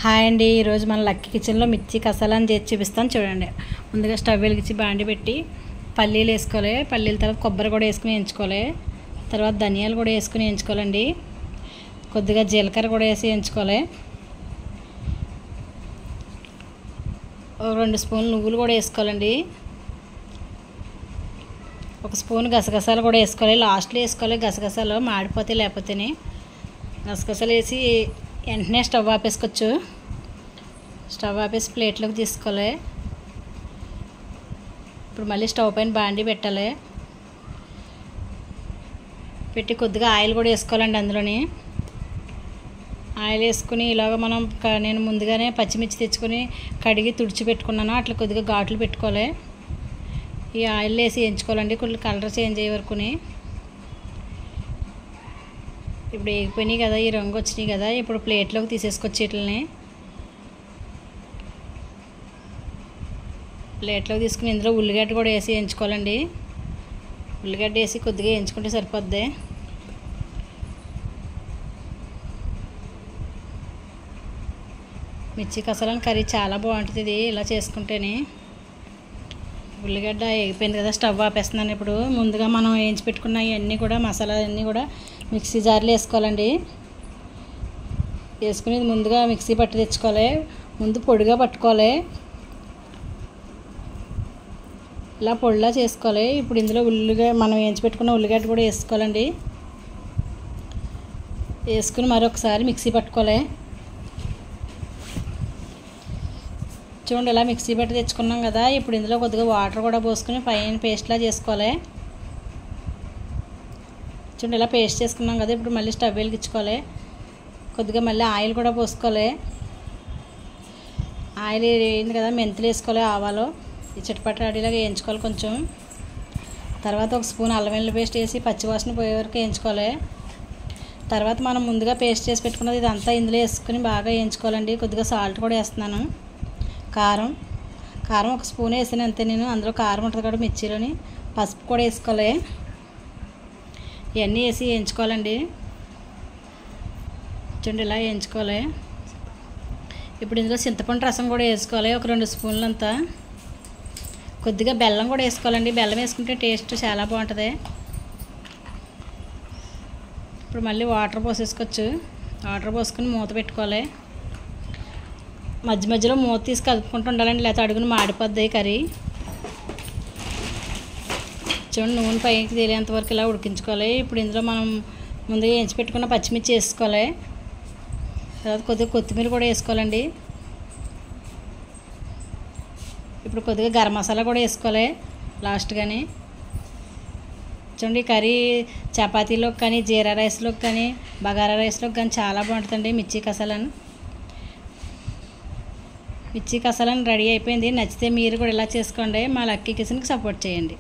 Hi అండి, ఈరోజు మన లక్కీ కిచెన్లో మిర్చి కసాలని చేసి చూపిస్తాను చూడండి. ముందుగా స్టవ్ వెలిగించి బాండి పెట్టి పల్లీలు వేసుకోవాలి. పల్లీల తర్వాత కొబ్బరి కూడా వేసుకుని వేయించుకోవాలి. తర్వాత ధనియాలు కూడా వేసుకుని వేయించుకోవాలండి. కొద్దిగా జీలకర్ర కూడా వేసి వేయించుకోవాలి. 2 స్పూన్లు నువ్వులు కూడా వేసుకోవాలండి. 1 స్పూన్ గసగసాలు కూడా వేసుకోవాలి. లాస్ట్లో వేసుకోవాలి, గసగసాలు మాడిపోతే లేకపోతేనే. గసగసాలు వేసి వెంటనే స్టవ్ ఆపేసుకోవచ్చు. స్టవ్ ఆపేసి ప్లేట్లోకి తీసుకోవాలి. ఇప్పుడు మళ్ళీ స్టవ్ పైన బాండి పెట్టాలి. పెట్టి కొద్దిగా ఆయిల్ కూడా వేసుకోవాలండి. అందులోని ఆయిల్ వేసుకుని ఇలాగ నేను ముందుగానే పచ్చిమిర్చి తెచ్చుకొని కడిగి తుడిచి పెట్టుకున్నాను. అట్లా కొద్దిగా ఘాట్లు పెట్టుకోవాలి. ఈ ఆయిల్ వేసి వేయించుకోవాలండి, కొన్ని కలర్ చేంజ్ అయ్యే వరకుని. ఇప్పుడు వేగిపోయినాయి కదా, ఈ రంగు వచ్చినాయి కదా, ఇప్పుడు ప్లేట్లోకి తీసేసుకొచ్చి వీటిని ప్లేట్లోకి తీసుకుని ఇందులో ఉల్లిగడ్డ కూడా వేసి వేయించుకోవాలండి. ఉల్లిగడ్డ వేసి కొద్దిగా వేయించుకుంటే సరిపోద్ది. మిర్చి కసాలని కర్రీ చాలా బాగుంటుంది ఇది ఇలా చేసుకుంటేనే. ఉల్లిగడ్డ వేగిపోయింది కదా, స్టవ్ ఆపేస్తున్నాను. ఇప్పుడు ముందుగా మనం వేయించి పెట్టుకున్న ఇవన్నీ కూడా మసాలా అన్నీ కూడా మిక్సీ జార్లో వేసుకోవాలండి. వేసుకుని ముందుగా మిక్సీ పట్టి తెచ్చుకోవాలి. ముందు పొడిగా పట్టుకోవాలి, ఇలా పొడిలా చేసుకోవాలి. ఇప్పుడు ఇందులో మనం వేయించి పెట్టుకున్న ఉల్లిగడ్డ కూడా వేసుకోవాలండి. వేసుకుని మరొకసారి మిక్సీ పట్టుకోవాలి. చూడండి, ఇలా మిక్సీ పట్టి తెచ్చుకున్నాం కదా, ఇప్పుడు ఇందులో కొద్దిగా వాటర్ కూడా పోసుకుని ఫైన్ పేస్ట్లా చేసుకోవాలి. చూడండి, ఇలా పేస్ట్ చేసుకున్నాం కదా, ఇప్పుడు మళ్ళీ స్టవ్ వెలిగించుకోవాలి. కొద్దిగా మళ్ళీ ఆయిల్ కూడా పోసుకోవాలి. ఆయిల్ వేయింది కదా, మెంతులు వేసుకోవాలి, ఆవాలు ఈ చిటపట్లాడేలాగా వేయించుకోవాలి కొంచెం. తర్వాత 1 స్పూన్ అల్లం వెల్లుల్లి పేస్ట్ వేసి పచ్చివాసన పోయే వరకు వేయించుకోవాలి. తర్వాత మనం ముందుగా పేస్ట్ చేసి పెట్టుకున్నది ఇదంతా ఇందులో వేసుకుని బాగా వేయించుకోవాలండి. కొద్దిగా సాల్ట్ కూడా వేస్తున్నాను. కారం 1 స్పూన్ వేసాను అంతే నేను. అందులో కారం ఉంటుంది కూడా మిర్చిలోని. పసుపు కూడా వేసుకోవాలి. ఇవన్నీ వేసి వేయించుకోవాలండి. చూడండి, ఇలా వేయించుకోవాలి. ఇప్పుడు ఇందులో చింతపండు రసం కూడా వేసుకోవాలి, ఒక 2 స్పూన్లంతా. కొద్దిగా బెల్లం కూడా వేసుకోవాలండి. బెల్లం వేసుకుంటే టేస్ట్ చాలా బాగుంటుంది. ఇప్పుడు మళ్ళీ వాటర్ పోసేసుకోవచ్చు. వాటర్ పోసుకొని మూత పెట్టుకోవాలి. మధ్య మధ్యలో మూత తీసి కలుపుకుంటూ ఉండాలండి, లేకపోతే అడుగును మాడిపోద్ది కర్రీ. చూడండి, నూనె పైకి తేలేంత వరకు ఇలా ఉడికించుకోవాలి. ఇప్పుడు ఇందులో మనం ముందుగా వేయించి పెట్టుకున్న పచ్చిమిర్చి వేసుకోవాలి. తర్వాత కొద్దిగా కొత్తిమీర కూడా వేసుకోవాలండి. ఇప్పుడు కొద్దిగా గరం మసాలా కూడా వేసుకోవాలి లాస్ట్గాని. చూడండి, కర్రీ చపాతీలోకి కానీ, జీరా రైస్లోకి కానీ, బగారా రైస్లోకి కానీ చాలా బాగుంటుందండి మిర్చి కసాలని రెడీ అయిపోయింది. నచ్చితే మీరు కూడా ఇలా చేసుకోండి. మా లక్కీ కిచెన్కి సపోర్ట్ చేయండి.